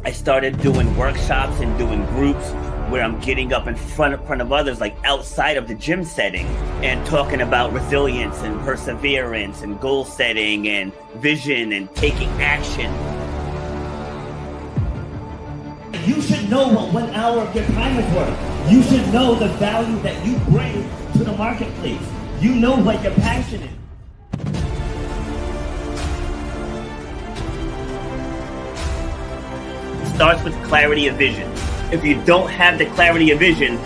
I started doing workshops and doing groups where I'm getting up in front of others, like outside of the gym setting, and talking about resilience and perseverance and goal setting and vision and taking action. You should know what 1 hour of your time is worth. You should know the value that you bring to the marketplace. You know what your passion is. Starts with clarity of vision. If you don't have the clarity of vision,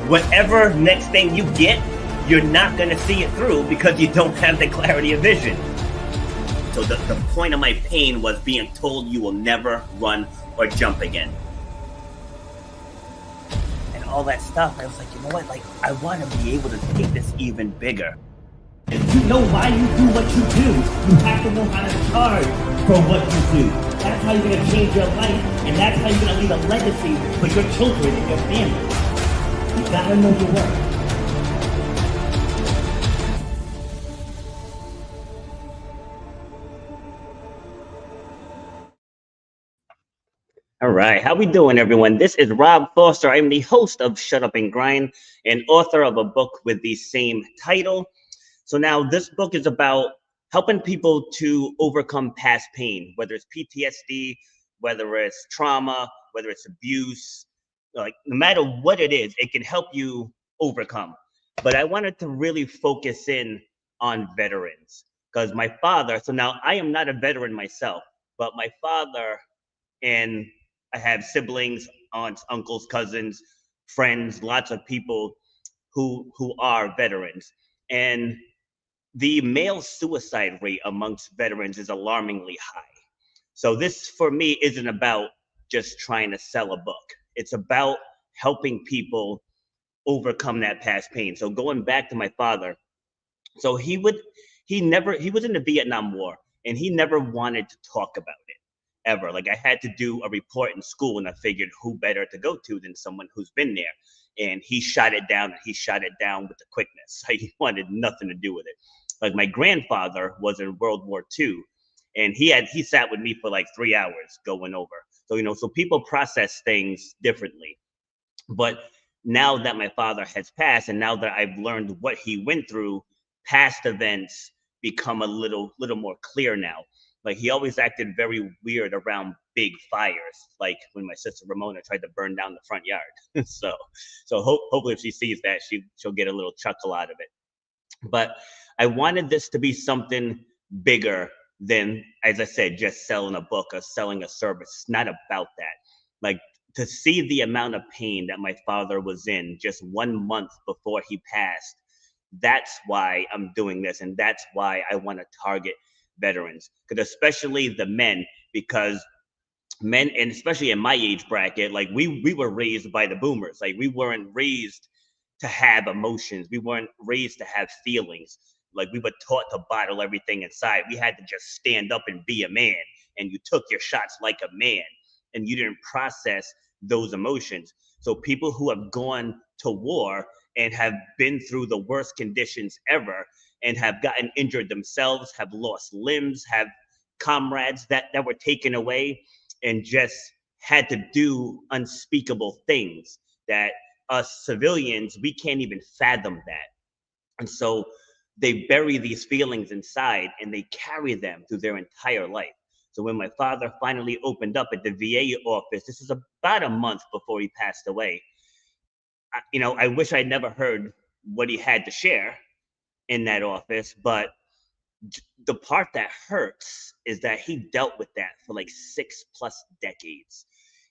whatever next thing you get, you're not going to see it through because you don't have the clarity of vision. So the point of my pain was being told you will never run or jump again. And all that stuff, I was like, you know what? Like, I want to be able to take this even bigger. If you know why you do what you do, you have to know how to charge for what you do. That's how you're going to change your life, and that's how you're going to leave a legacy for your children and your family. You got to know your worth. All right, how we doing, everyone? This is Rob Foster. I'm the host of Shut Up and Grind and author of a book with the same title. So now this book is about helping people to overcome past pain, whether it's PTSD, whether it's trauma, whether it's abuse, like no matter what it is, it can help you overcome. But I wanted to really focus in on veterans because my father, so now I am not a veteran myself, but my father, and I have siblings, aunts, uncles, cousins, friends, lots of people who are veterans. And the male suicide rate amongst veterans is alarmingly high. So this for me isn't about just trying to sell a book. It's about helping people overcome that past pain. So going back to my father, so he was in the Vietnam War and he never wanted to talk about it ever. Like I had to do a report in school and I figured who better to go to than someone who's been there. And he shot it down and he shot it down with the quickness. Like he wanted nothing to do with it. Like my grandfather was in World War II and he sat with me for like 3 hours going over. So, so people process things differently. But now that my father has passed and now that I've learned what he went through, past events become a little more clear now. Like he always acted very weird around big fires, like when my sister Ramona tried to burn down the front yard. Hopefully if she sees that, she'll get a little chuckle out of it. But I wanted this to be something bigger than, as I said, just selling a book or selling a service. It's not about that. Like to see the amount of pain that my father was in just 1 month before he passed, that's why I'm doing this. And that's why I want to target veterans, because especially the men, because men, and especially in my age bracket, like we were raised by the boomers. Like we weren't raised to have emotions. We weren't raised to have feelings. Like we were taught to bottle everything inside. We had to just stand up and be a man, and you took your shots like a man, and you didn't process those emotions. So people who have gone to war and have been through the worst conditions ever and have gotten injured themselves, have lost limbs, have comrades that were taken away, and just had to do unspeakable things that us civilians, we can't even fathom that. And so they bury these feelings inside and they carry them through their entire life. So when my father finally opened up at the VA office, this is about a month before he passed away. I wish I'd never heard what he had to share in that office, but the part that hurts is that he dealt with that for like 6+ decades.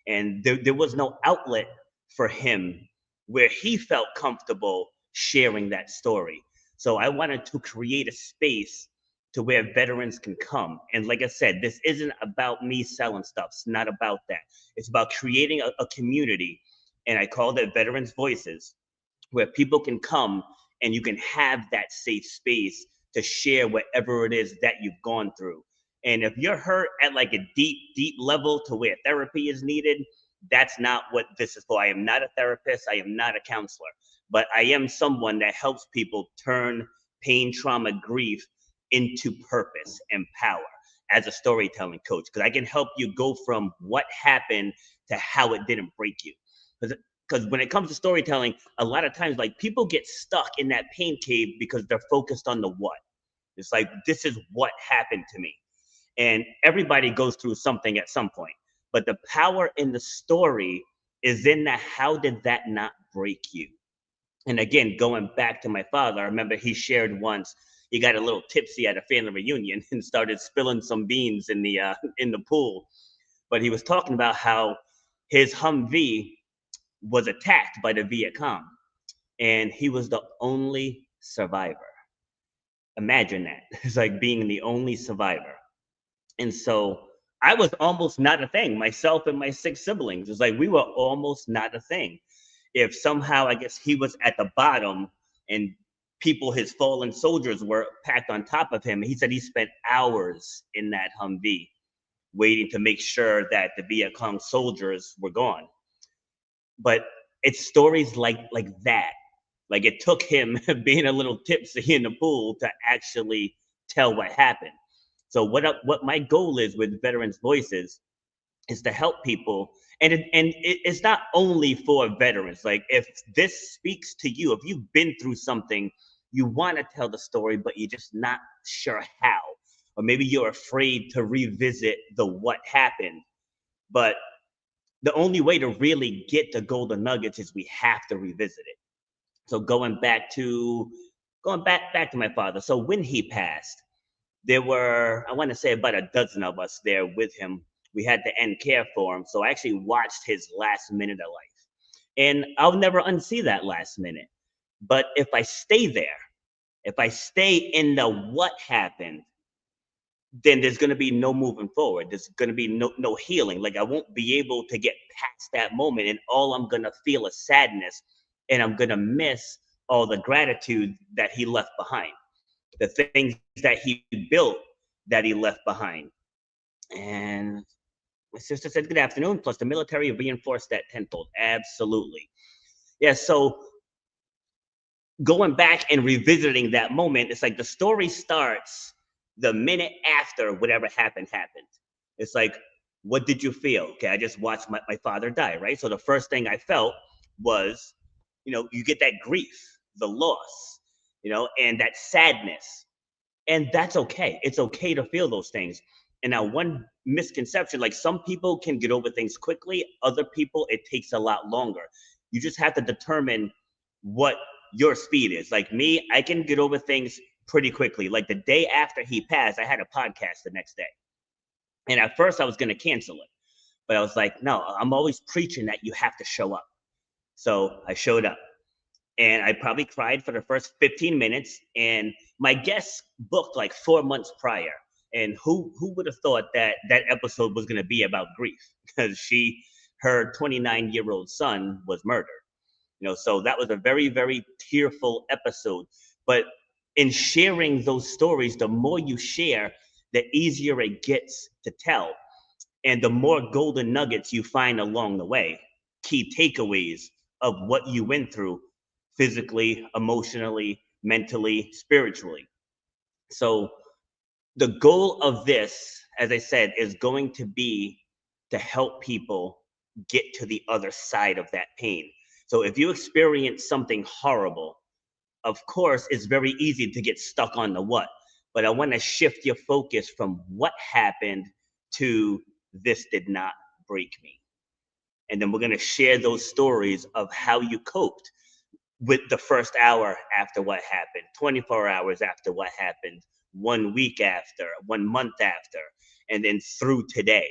And there was no outlet for him where he felt comfortable sharing that story. So I wanted to create a space to where veterans can come. And like I said, this isn't about me selling stuff. It's not about that. It's about creating a community. And I call it Veterans Voices, where people can come and you can have that safe space to share whatever it is that you've gone through. And if you're hurt at like a deep level to where therapy is needed, that's not what this is for. I am not a therapist. I am not a counselor, but I am someone that helps people turn pain, trauma, grief into purpose and power. as a storytelling coach, because I can help you go from what happened to how it didn't break you. Because when it comes to storytelling, a lot of times, like, people get stuck in that pain cave because they're focused on the what. It's like, this is what happened to me. And everybody goes through something at some point. But the power in the story is in the how did that not break you? And again, going back to my father, I remember he shared once he got a little tipsy at a family reunion and started spilling some beans in the pool. But he was talking about how his Humvee was attacked by the Viet Cong, and he was the only survivor. Imagine that. It's like being the only survivor. And so I was almost not a thing. Myself and my 6 siblings, it's like we were almost not a thing. If somehow, I guess, he was at the bottom and people, his fallen soldiers, were packed on top of him, he said he spent hours in that Humvee waiting to make sure that the Viet Cong soldiers were gone. But it's stories like that. Like, it took him being a little tipsy in the pool to actually tell what happened. So what my goal is with Veterans Voices is to help people, and it's not only for veterans. Like, if this speaks to you, if you've been through something, you want to tell the story, but you're just not sure how, or maybe you're afraid to revisit the what happened. But the only way to really get the golden nuggets is we have to revisit it. So going back to my father. So when he passed, there were, I want to say, about a dozen of us there with him. We had to end care for him. So I actually watched his last minute of life. And I'll never unsee that last minute. But if I stay there, if I stay in the what happened, then there's going to be no moving forward. There's going to be no healing. Like, I won't be able to get past that moment. And all I'm going to feel is sadness. And I'm going to miss all the gratitude that he left behind, the things that he built that he left behind. And my sister said, good afternoon. Plus, the military reinforced that tenfold. Absolutely. Yeah. So going back and revisiting that moment, it's like the story starts the minute after whatever happened. It's like, what did you feel? Okay, I just watched my father die, right? So the first thing I felt was, you get that grief, the loss, and that sadness. And that's okay. It's okay to feel those things. And now, one misconception, like, some people can get over things quickly, other people, it takes a lot longer. You just have to determine what your speed is. Like me, I can get over things pretty quickly. Like, the day after he passed, I had a podcast the next day. And at first I was going to cancel it, but I was like, no, I'm always preaching that you have to show up. So I showed up. And I probably cried for the first 15 minutes. And my guest booked like 4 months prior. And who would have thought that that episode was going to be about grief? Because her 29-year-old son was murdered. So that was a very, very tearful episode. But in sharing those stories, the more you share, the easier it gets to tell. And the more golden nuggets you find along the way, key takeaways of what you went through physically, emotionally, mentally, spiritually. So the goal of this, as I said, is going to be to help people get to the other side of that pain. So if you experience something horrible, of course, it's very easy to get stuck on the what. But I want to shift your focus from what happened to this did not break me. And then we're going to share those stories of how you coped with the first hour after what happened, 24 hours after what happened, 1 week after, 1 month after, and then through today.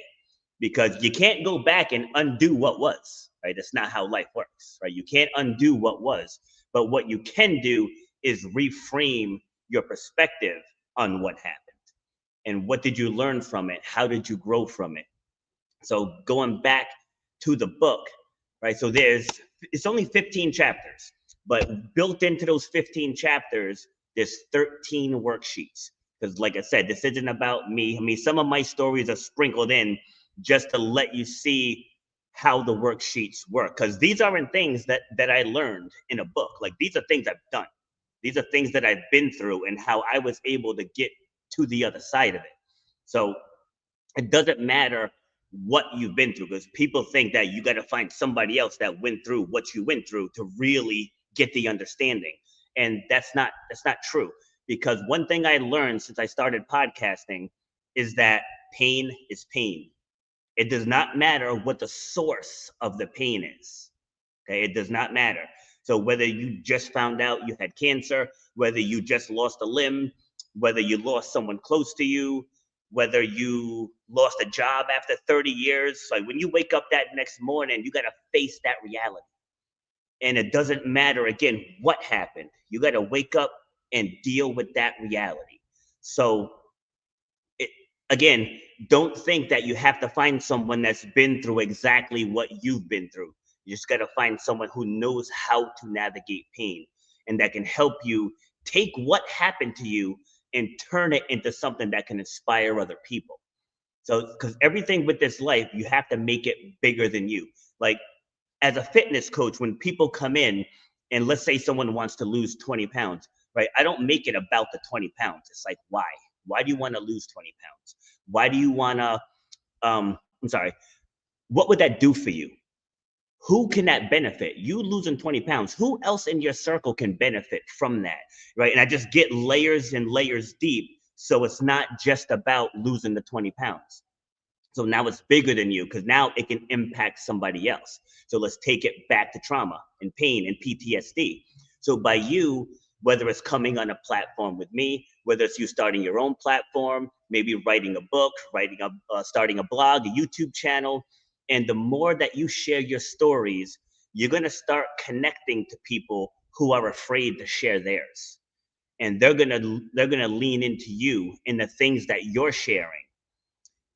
Because you can't go back and undo what was, right? That's not how life works, right? You can't undo what was, but what you can do is reframe your perspective on what happened. And what did you learn from it? How did you grow from it? So going back to the book, right? So it's only 15 chapters, but built into those 15 chapters, there's 13 worksheets. Because like I said, this isn't about me. I mean, some of my stories are sprinkled in just to let you see how the worksheets work. Because these aren't things that I learned in a book. Like, these are things I've done. These are things that I've been through and how I was able to get to the other side of it. So It doesn't matter what you've been through, because people think that you got to find somebody else that went through what you went through to really get the understanding. And that's not true, because one thing I learned since I started podcasting is that pain is pain. It does not matter what the source of the pain is. Okay, it does not matter. So whether you just found out you had cancer, whether you just lost a limb, whether you lost someone close to you, whether you lost a job after 30 years, like when you wake up that next morning, you got to face that reality. And it doesn't matter again what happened. You got to wake up and deal with that reality. So it, again, don't think that you have to find someone that's been through exactly what you've been through. You just got to find someone who knows how to navigate pain and that can help you take what happened to you and turn it into something that can inspire other people. So, because everything with this life, you have to make it bigger than you. Like, as a fitness coach, when people come in and let's say someone wants to lose 20 pounds, right? I don't make it about the 20 pounds. It's like, why? Why do you want to lose 20 pounds? Why do you want to, I'm sorry, what would that do for you? Who can that benefit? You losing 20 pounds, who else in your circle can benefit from that, right? And I just get layers and layers deep. So it's not just about losing the 20 pounds. So now it's bigger than you because now it can impact somebody else. So let's take it back to trauma and pain and PTSD. So by you, whether it's coming on a platform with me, whether it's you starting your own platform, maybe writing a book, starting a blog, a YouTube channel, and the more that you share your stories, you're going to start connecting to people who are afraid to share theirs. And they're going to lean into you in the things that you're sharing,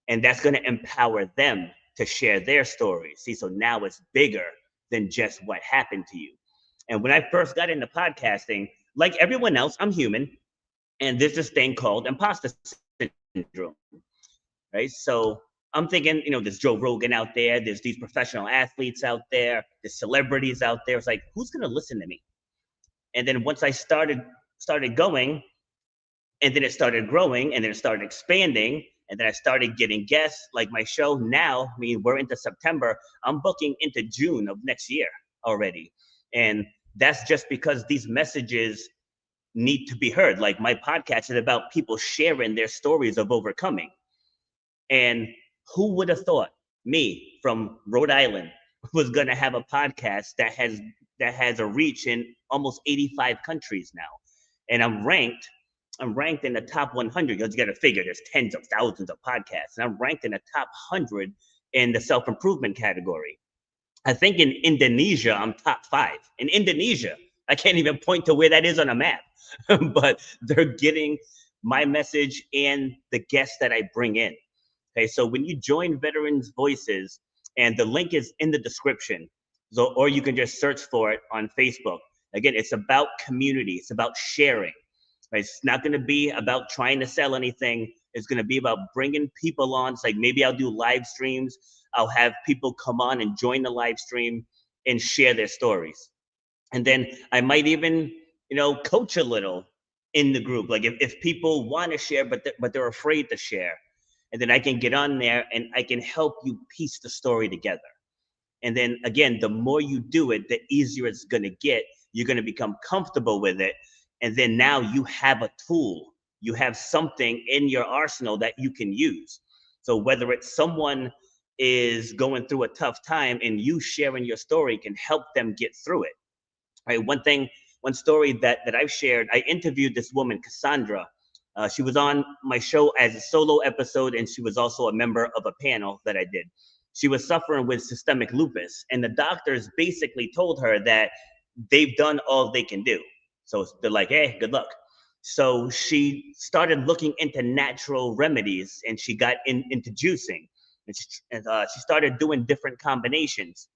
and that's going to empower them to share their stories. See, so now it's bigger than just what happened to you. And when I first got into podcasting, like everyone else, I'm human, and there's this thing called imposter syndrome, right? So I'm thinking, there's Joe Rogan out there, there's these professional athletes out there, there's celebrities out there. It's like, who's going to listen to me? And then once I started going, and then it started growing, and then it started expanding, and then I started getting guests. Like my show now, I mean, we're into September, I'm booking into June of next year already. And that's just because these messages need to be heard. Like my podcast is about people sharing their stories of overcoming. And who would have thought me from Rhode Island was going to have a podcast that has a reach in almost 85 countries now. And I'm ranked in the top 100, because you got to figure there's tens of thousands of podcasts, and I'm ranked in the top 100 in the self-improvement category. I think in Indonesia, I'm top 5. In Indonesia, I can't even point to where that is on a map, but they're getting my message and the guests that I bring in. Okay, so when you join Veterans Voices, and the link is in the description, so, or you can just search for it on Facebook. Again, it's about community. It's about sharing. It's not going to be about trying to sell anything. It's going to be about bringing people on. It's like maybe I'll do live streams. I'll have people come on and join the live stream and share their stories. And then I might even, coach a little in the group. Like if people want to share, but they're afraid to share. And then I can get on there and I can help you piece the story together. And then again, the more you do it, the easier it's going to get. You're going to become comfortable with it. And then now you have a tool, you have something in your arsenal that you can use. So whether it's someone is going through a tough time and you sharing your story can help them get through it. Right? One story that I've shared, I interviewed this woman, Cassandra. She was on my show as a solo episode, and she was also a member of a panel that I did. She was suffering with systemic lupus, and the doctors basically told her that they've done all they can do. So they're like, hey, good luck. So she started looking into natural remedies, and she got into juicing, and she started doing different combinations.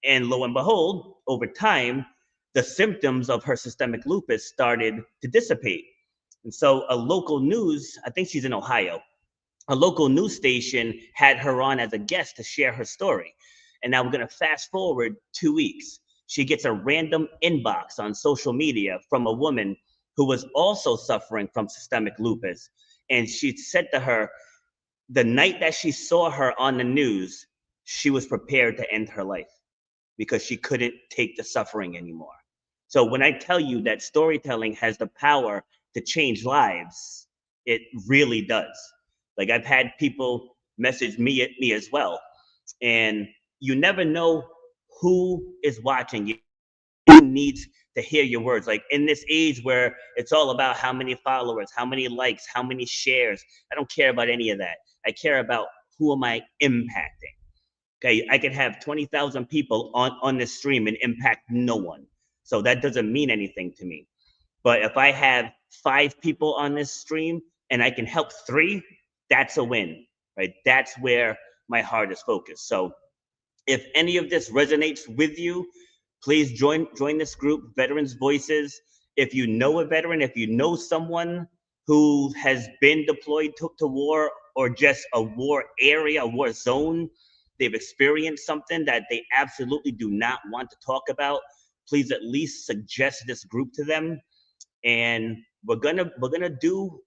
And lo and behold, over time, the symptoms of her systemic lupus started to dissipate. And so a local news, I think she's in Ohio, a local news station had her on as a guest to share her story. And now we're going to fast forward 2 weeks. She gets a random inbox on social media from a woman who was also suffering from systemic lupus. And she said to her, the night that she saw her on the news, she was prepared to end her life because she couldn't take the suffering anymore. So when I tell you that storytelling has the power to change lives, it really does. Like I've had people message me as well, and you never know who is watching you, who needs to hear your words. Like in this age where it's all about how many followers, how many likes, how many shares, I don't care about any of that. I care about who am I impacting. Okay, I could have 20,000 people on this stream and impact no one. So that doesn't mean anything to me. But if I have 5 people on this stream and I can help 3, that's a win, right? That's where my heart is focused. So if any of this resonates with you, please join this group, Veterans Voices. If you know a veteran, if you know someone who has been deployed to war or just a war area, a war zone, they've experienced something that they absolutely do not want to talk about, please at least suggest this group to them. And we're gonna do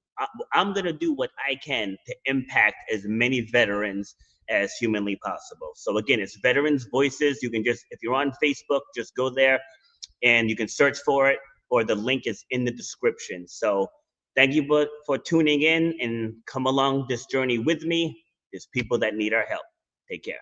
I'm gonna do what I can to impact as many veterans as humanly possible. So again, it's Veterans Voices. You can just, if you're on Facebook, just go there and you can search for it, or the link is in the description. So thank you for tuning in and come along this journey with me. There's people that need our help. Take care.